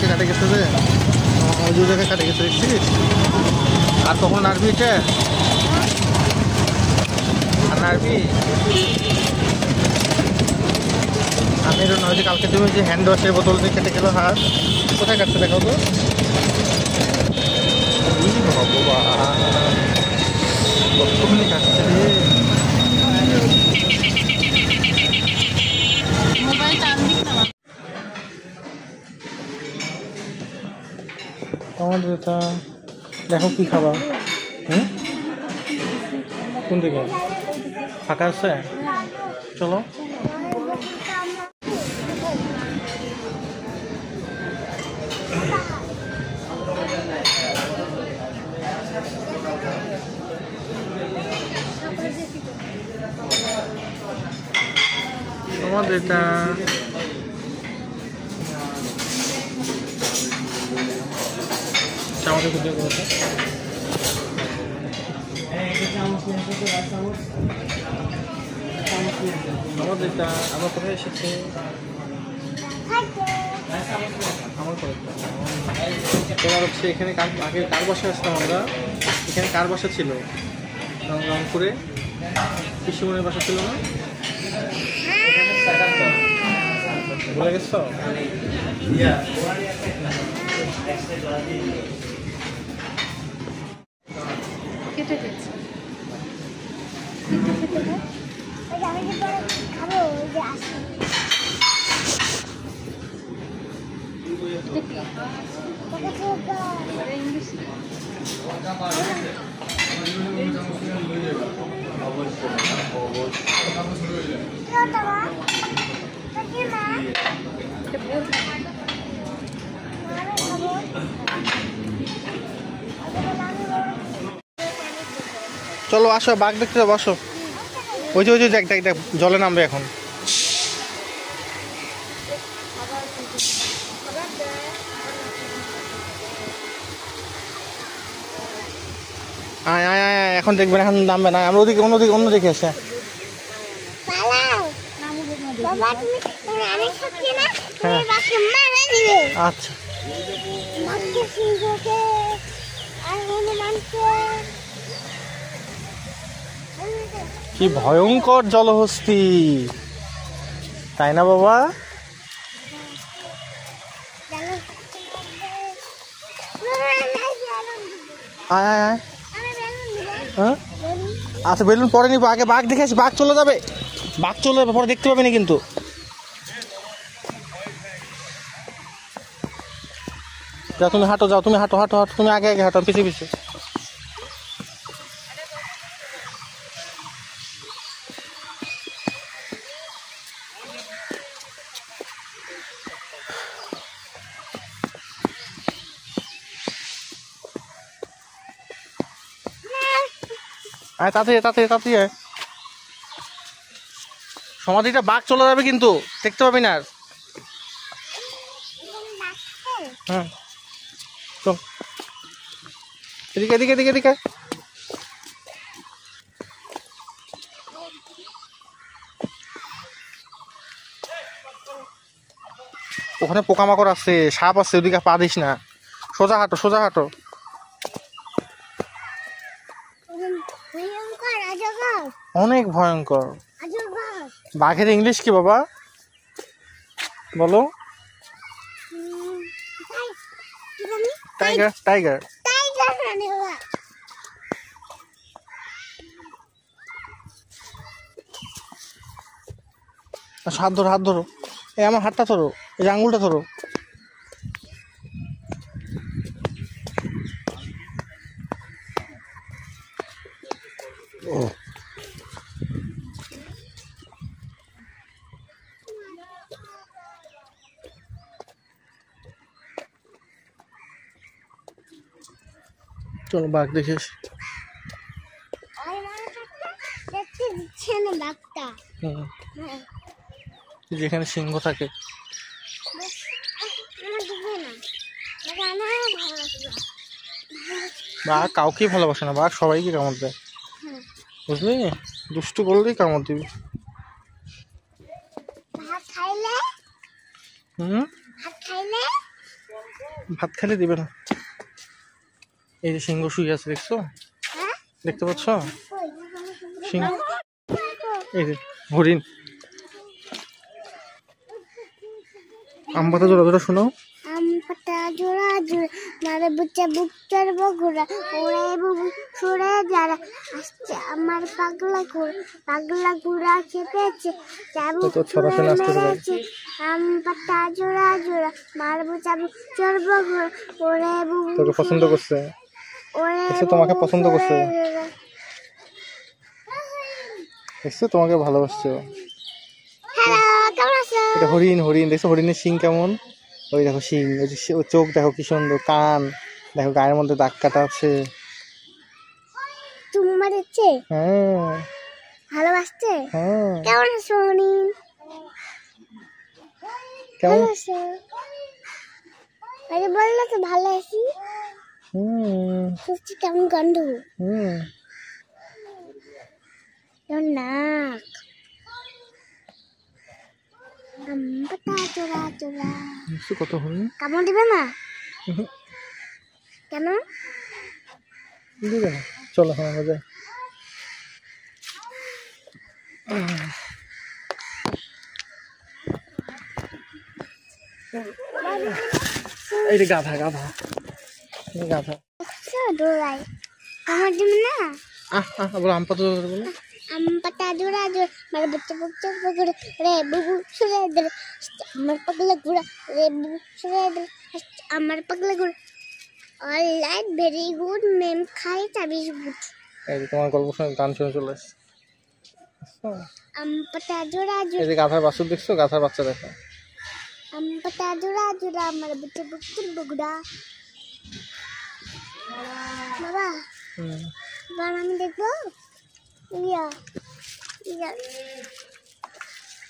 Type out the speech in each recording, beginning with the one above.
কাটে গেছে যে ওই দু জায়গায় কাটে গেছে দেখছিস। আর কখন নাড়বি এটা? আর নাড়বি? আমি এটা নয় যে কালকে তুমি যে হ্যান্ড ওয়াশের বোতল দিয়ে কেটে গেলো হাত, কোথায় কাটছে দেখাও তো। ভগবান, কতক্ষণই কাটছে রে। আমাদের এটা দেখো কি খাবা। কোন দিকে ফাঁকা আছে? চলো। আমাদের এটা চামচে কুটিয়ে করেছে। আমাদের এটা আমরা কোথায় এসেছি? আমার তোমার হচ্ছে এখানে আগে কার বাসা আসতাম আমরা, এখানে কার বাসা ছিল? রংপুরে পিসিমনের বাসা ছিল না? ভুলে গেছ? চলো আসো, বাঘ দেখতে যাবো, আসো। ওই যে দেখ দেখ দেখ, জলে নামবে এখন। আয় আয় আয়, এখন দেখবেন, এখন নামবে না। আমরা ওদিকে অন্যদিকে আসে। আচ্ছা, কি ভয়ঙ্কর জলহস্তি, তাই না বাবা? আয় আয় আয়। হ্যাঁ আচ্ছা, বেলুন পরে নিবো, আগে বাঘ দেখে আসি। বাঘ চলে যাবে, পরে দেখতে পাবে না কিন্তু। যাও তুমি হাঁটো, যাও তুমি হাঁটো, তুমি আগে হাঁটো, পিছিয়ে পিছিয়ে। আয় তাড়াতাড়ি আয়। সমাধিটা বাঘ চলে যাবে কিন্তু, দেখতে পাবি না আর। হ্যাঁ চল, এদিকে। ওখানে পোকামাকড় আছে, সাপ আছে, ওদিকে পা দিস না। সোজা হাঁটো। অনেক ভয়ঙ্কর। বাঘের ইংলিশ কি বাবা বলো? টাইগার। হাত ধরো। এই আমার হাতটা ধরো, এই আঙুলটা ধরো। চলো বাঘ দেখে আসি। যেখানে সিংহ থাকে। বাঘ কাউকেই ভালোবাসে না, বাঘ সবাইকে কামড় দেয়, বুঝলি? দুষ্টু করলেই কামড় দিবি। ভাত খেলে দিবে না। এই যে সিংহ শুয়ে আছে, দেখছো? দেখতে পাচ্ছ সিংহ? এই যে হরিণ। আম পাতা জোড়া জোড়া শোনাও। আম পাতা জোড়া জোড়া মারে বুচে বুক চড়ব ঘোড়া ওরে বুবু সরে যারা আসছে আমার পাগলা ঘোড়া চেপেছে চাবু মেরেছে। আম পাতা জোড়া জোড়া মারে বুচে বুক চড়ব ঘোড়া ওরে বুবু তোকে পছন্দ করছে, ওরে তোমাকে পছন্দ করছে, দেখছো তোমাকে ভালোবাসছে। হ্যালো, কেমন আছো? এটা হরিণ, হরিণ দেখছো? হরিণের শিং কেমন? ওই দেখো শিং, ওই যে চোখ দেখো কি সুন্দর, কান দেখো, গায়ের মধ্যে দাগ কাটা আছে। তুমি মারছে? হ্যাঁ। ভালোবাসছে? হ্যাঁ। কেমন আছো হরিণ? কেমন আছো? আরে বললো তো ভালো আছি। সত্যি কেমন গন্ধ? নাক পাতা চোরা চোরা কত হরিণ। কামড় দিবে না কেন? দিবে না, চলো হ্যাঁ আমরা যাই। এই যে গাধা, গাধা, গাধা দৌড়াই, কামড় দিবে না। বলো আম পাতা জোড়া বলো। আম পাতা জোড়া জোড়া মারে বাচ্চা বাচ্চা ঘুরে রে বুবু সরে দে আমার পাগলা ঘোড়া রে বুবু সরে দে আমার পাগলা ঘোড়া। অলরাইট, ভেরি গুড মেম খাই 24 গুড। এই যে তোমার গল্প শুনে গান শুনে চলে আসছে। আম পাতা জোড়া এই জোড়া যে গাধার বাছুর দেখছো? গাধার বাচ্চা দেখো। আম পাতা জোড়া জোড়া আমার বাচ্চা বাচ্চা ঘোড়া। বাবা বাবা আমি দেখবো ইয়া ইয়া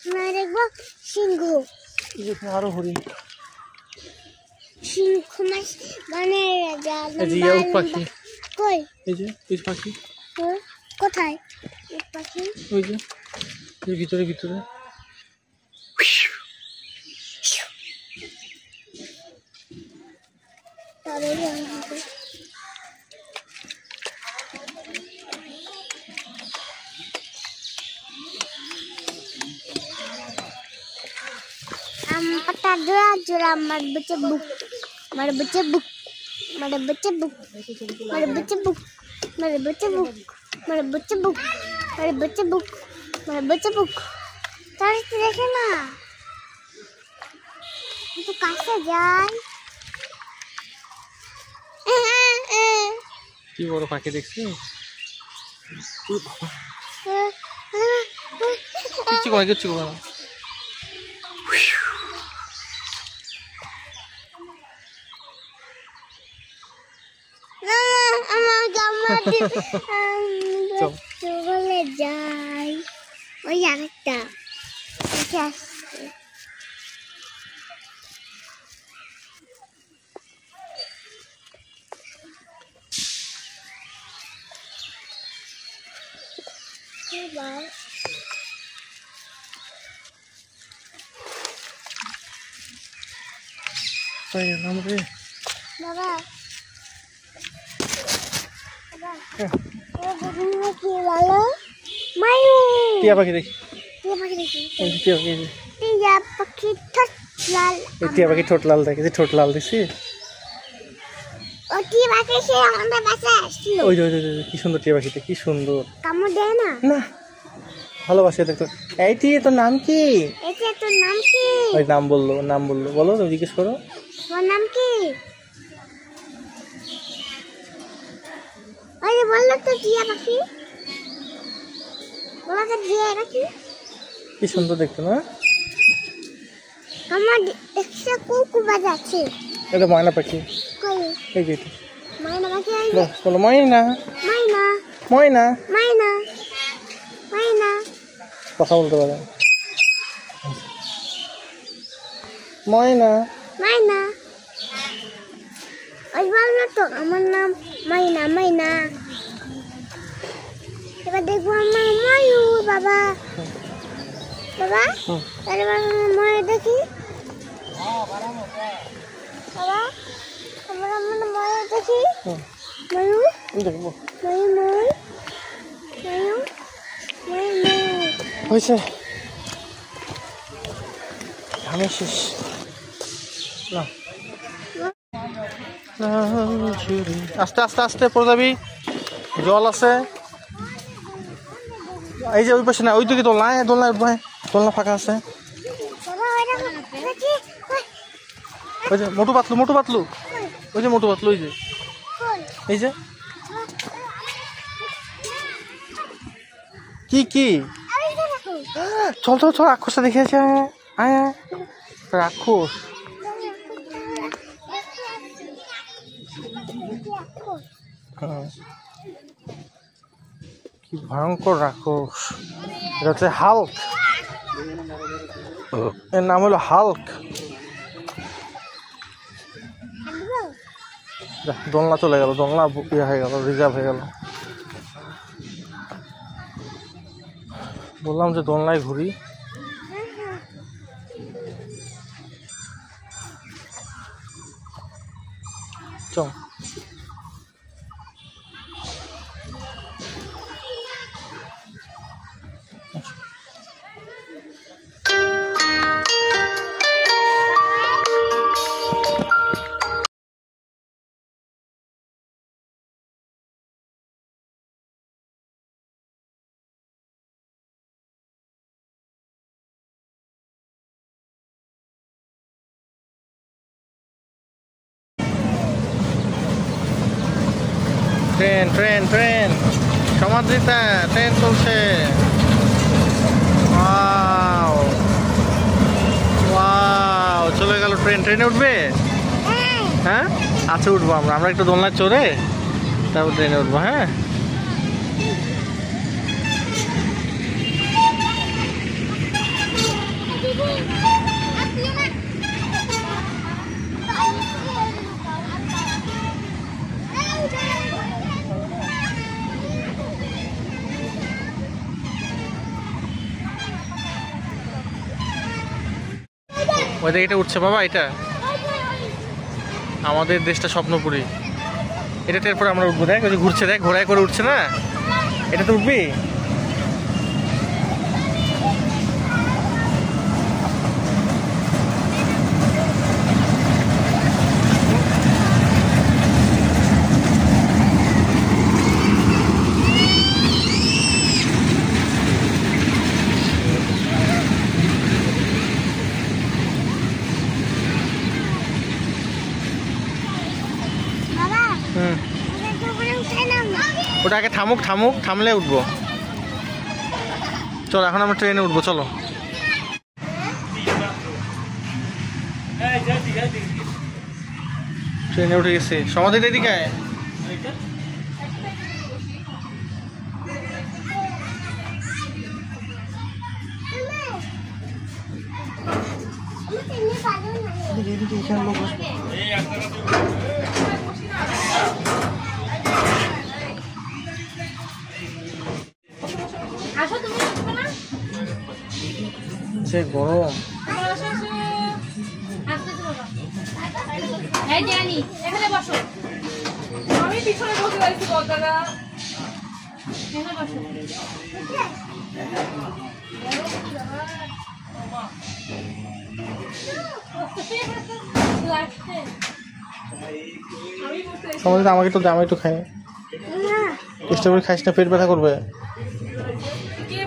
আমি দেখবো সিংহ। আরো হরিণ, সিংহ মাছ মানে রাজা পাখি। কই? এই যে এই পাখি কোথায় পাখি? ওই যে ভিতরে ভিতরে। আম পাতা জোড়া জোড়া আমার বাচ্চা বুক মারে বাচ্চা বুক মারে বাচ্চা বুক মারে বাচ্চা বুক মারে বাচ্চা বুক মারে বাচ্চা বুক মারে বাচ্চা বুক মারে বাচ্চা বুক। তার দেখে না একটু কাছে যাই। কি বড় পাখি দেখছি। কিচ্ছু করে, কিচ্ছু করে না। বলে যাই ওই আরেকটা বাবা কি বলো? টিয়া পাখি দেখি, টিয়া পাখি দেখি। টিয়া পাখি, টিয়া পাখি ঠোঁট লাল। টিয়া পাখি ঠোঁট লাল দেখেছি, ঠোঁট লাল দেখছি। ও টিয়া পাখি সে আমাদের বাসায় আসছিল। ওই কি সুন্দর টিয়া পাখিটা, কি সুন্দর। কামড় দেয় না? না, ভালোবাসে দেখতো। এই টিয়া তোর নাম কি? এটা তোর নাম কি? ওই নাম বললো, নাম বললো, বলো তুমি জিজ্ঞেস করো। তোর নাম কি? ওই বললো তো টিয়া পাখি, বলো তো টিয়া পাখি। কি সুন্দর দেখতো না? আমার দেখছে কুকু বাজাচ্ছে। এটা ময়না পাখি। কই? এই যে ময়না পাখি। বলো ময়না, ময়না, ময়না, ময়না, ময়না। কথা বলতে পারে। ময়না, ময়না। ওই বললো তো আমার নাম ময়না, ময়না। এবার দেখবো আমার ময়ূর। বাবা বাবা, এবার ময়ূর দেখি। বাবা আমরা ময়ূর দেখি। ময়ূর দেখবো ময়ূর ময়ূর ময়ূর ময়ূর হয়েছে ঝামেলা শেষ না। আস্তে আস্তে আস্তে পড়ে যাবি, জল আছে। এই যে ওই পাশে না, ওই দিকে দোলনায় দোলনায় উঠবে, দোলনা ফাঁকা আছে। বাবা ওইটা দেখি ওই যে মোটু পাতলু, মোটু পাতলু, ওই যে মোটু পাতলু, ওই যে এই যে কি কি চল চল চল, রাক্ষসটা দেখে আছে। আয় রাক্ষস, কি ভয়ঙ্কর রাক্ষস। এটা হচ্ছে হাল্ক, এর নাম হলো হাল্ক। দোলনা চলে গেল, দোলনা ইয়ে হয়ে গেল, রিজার্ভ হয়ে গেল। বললাম যে দোলনায় ঘুরি। চল ট্রেন ট্রেন ট্রেন, সমাদ্রিতা ট্রেন চলছে। ওয়াও ওয়াও, চলে গেল ট্রেন। ট্রেনে উঠবে? হ্যাঁ আচ্ছা উঠবো আমরা, আমরা একটু দোলনায় চড়ে তারপর ট্রেনে উঠবো। হ্যাঁ ওই দিকে এটা উঠছে বাবা, এটা আমাদের দেশটা স্বপ্নপুরী। এটাতে এরপরে আমরা উঠবো। দেখ ওই যে ঘুরছে, দেখ ঘোড়ায় করে উঠছে না, এটাতে উঠবি? হুম, ওটা আগে থামুক, থামুক, থামলে উঠবো। চলো এখন আমরা ট্রেনে উঠবো, চলো। ট্রেনে উঠে গেছি। সমাধি এদিকে আয়। সে গরম। আমি পিছনে বসে রয়েছি বড়দাদা। এখানে বসো। সমাধি আমাকে একটু দে, আমি একটু খাই। চেষ্টা করে খাইস না, পেট ব্যথা করবে। কে